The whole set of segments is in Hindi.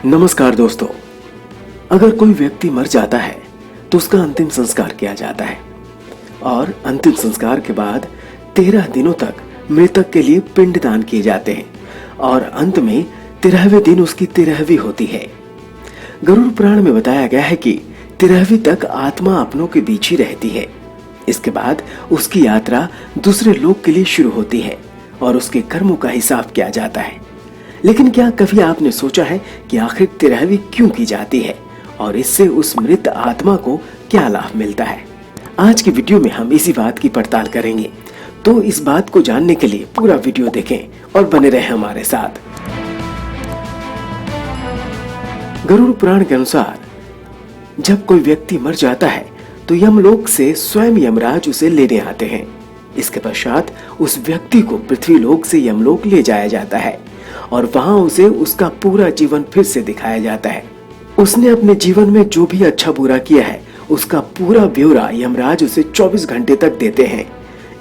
नमस्कार दोस्तों। अगर कोई व्यक्ति मर जाता है तो उसका अंतिम संस्कार किया जाता है और अंतिम संस्कार के बाद 13 दिनों तक मृतक के लिए पिंडदान किए जाते हैं और अंत में 13वें दिन उसकी 13वीं होती है। गरुड़ पुराण में बताया गया है कि 13वीं तक आत्मा अपनों के बीच ही रहती है। इसके बाद उसकी यात्रा दूसरे लोक के लिए शुरू होती है और उसके कर्मों का हिसाब किया जाता है। लेकिन क्या कभी आपने सोचा है कि आखिर 13वीं क्यों की जाती है और इससे उस मृत आत्मा को क्या लाभ मिलता है? आज की वीडियो में हम इसी बात की पड़ताल करेंगे, तो इस बात को जानने के लिए पूरा वीडियो देखें और बने रहें हमारे साथ। गरुड़ पुराण के अनुसार जब कोई व्यक्ति मर जाता है तो यमलोक से स्वयं यमराज उसे लेने आते हैं। इसके पश्चात उस व्यक्ति को पृथ्वी लोक से यमलोक ले जाया जाता है और वहां उसे उसका पूरा जीवन फिर से दिखाया जाता है। उसने अपने जीवन में जो भी अच्छा बुरा किया है उसका पूरा ब्यौरा यमराज उसे 24 घंटे तक देते हैं।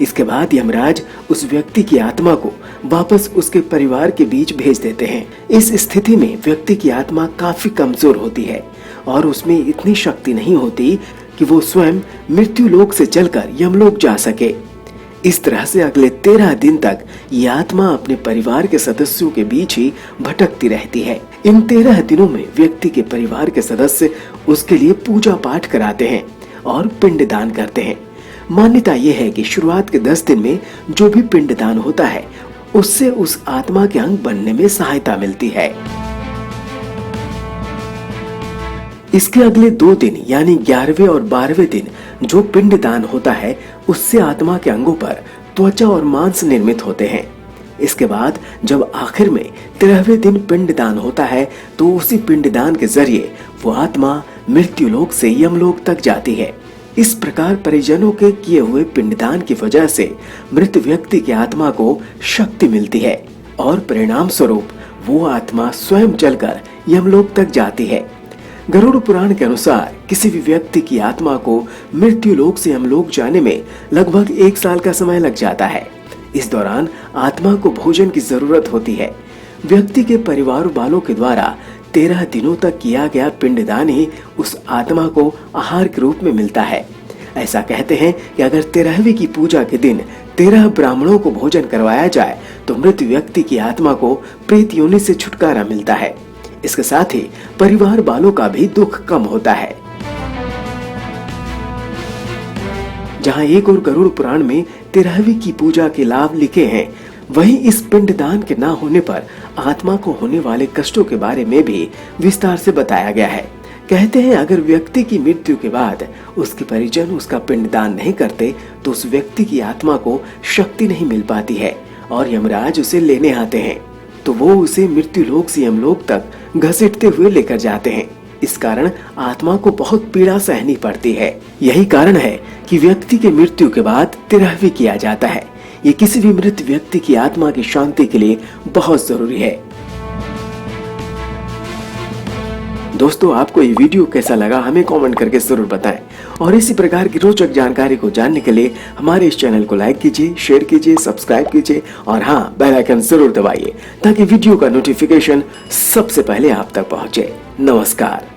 इसके बाद यमराज उस व्यक्ति की आत्मा को वापस उसके परिवार के बीच भेज देते हैं। इस स्थिति में व्यक्ति की आत्मा काफी कमजोर होती है और उसमें इतनी शक्ति नहीं होती कि वो स्वयं मृत्यु लोक से चलकर यमलोक जा सके। इस तरह से अगले 13 दिन तक ये आत्मा अपने परिवार के सदस्यों के बीच ही भटकती रहती है। इन 13 दिनों में व्यक्ति के परिवार के सदस्य उसके लिए पूजा पाठ कराते हैं और पिंडदान करते हैं। मान्यता यह है कि शुरुआत के 10 दिन में जो भी पिंडदान होता है उससे उस आत्मा के अंग बनने में सहायता मिलती है। इसके अगले 2 दिन यानी 11वें और 12वें दिन जो पिंडदान होता है उससे आत्मा के अंगों पर त्वचा और मांस निर्मित होते हैं। इसके बाद जब आखिर में 13वें दिन पिंडदान होता है तो उसी पिंडदान के जरिए वो आत्मा मृत्यु लोक से यमलोक तक जाती है। इस प्रकार परिजनों के किए हुए पिंडदान की वजह से मृत व्यक्ति की आत्मा को शक्ति मिलती है और परिणाम स्वरूप वो आत्मा स्वयं चलकर यमलोक तक जाती है। गरुड़ पुराण के अनुसार किसी भी व्यक्ति की आत्मा को मृत्यु लोक से यमलोक जाने में लगभग 1 साल का समय लग जाता है। इस दौरान आत्मा को भोजन की जरूरत होती है। व्यक्ति के परिवार वालों के द्वारा 13 दिनों तक किया गया पिंडदान ही उस आत्मा को आहार के रूप में मिलता है। ऐसा कहते हैं कि अगर 13वीं की पूजा के दिन 13 ब्राह्मणों को भोजन करवाया जाए तो मृत व्यक्ति की आत्मा को प्रेत योनि से छुटकारा मिलता है। इसके साथ ही परिवार वालों का भी दुख कम होता है। जहां एक और गरुड़ पुराण में 13वीं की पूजा के लाभ लिखे हैं, वहीं इस पिंडदान के ना होने पर आत्मा को होने वाले कष्टों के बारे में भी विस्तार से बताया गया है। कहते हैं अगर व्यक्ति की मृत्यु के बाद उसके परिजन उसका पिंडदान नहीं करते तो उस व्यक्ति की आत्मा को शक्ति नहीं मिल पाती है और यमराज उसे लेने आते हैं तो वो उसे मृत्यु लोक से यमलोक तक घसीटते हुए लेकर जाते हैं। इस कारण आत्मा को बहुत पीड़ा सहनी पड़ती है। यही कारण है कि व्यक्ति के मृत्यु के बाद 13वीं किया जाता है। ये किसी भी मृत व्यक्ति की आत्मा की शांति के लिए बहुत जरूरी है। दोस्तों, आपको ये वीडियो कैसा लगा हमें कमेंट करके जरूर बताएं और इसी प्रकार की रोचक जानकारी को जानने के लिए हमारे इस चैनल को लाइक कीजिए, शेयर कीजिए, सब्सक्राइब कीजिए और हाँ, बेल आइकन जरूर दबाइए ताकि वीडियो का नोटिफिकेशन सबसे पहले आप तक पहुंचे। नमस्कार।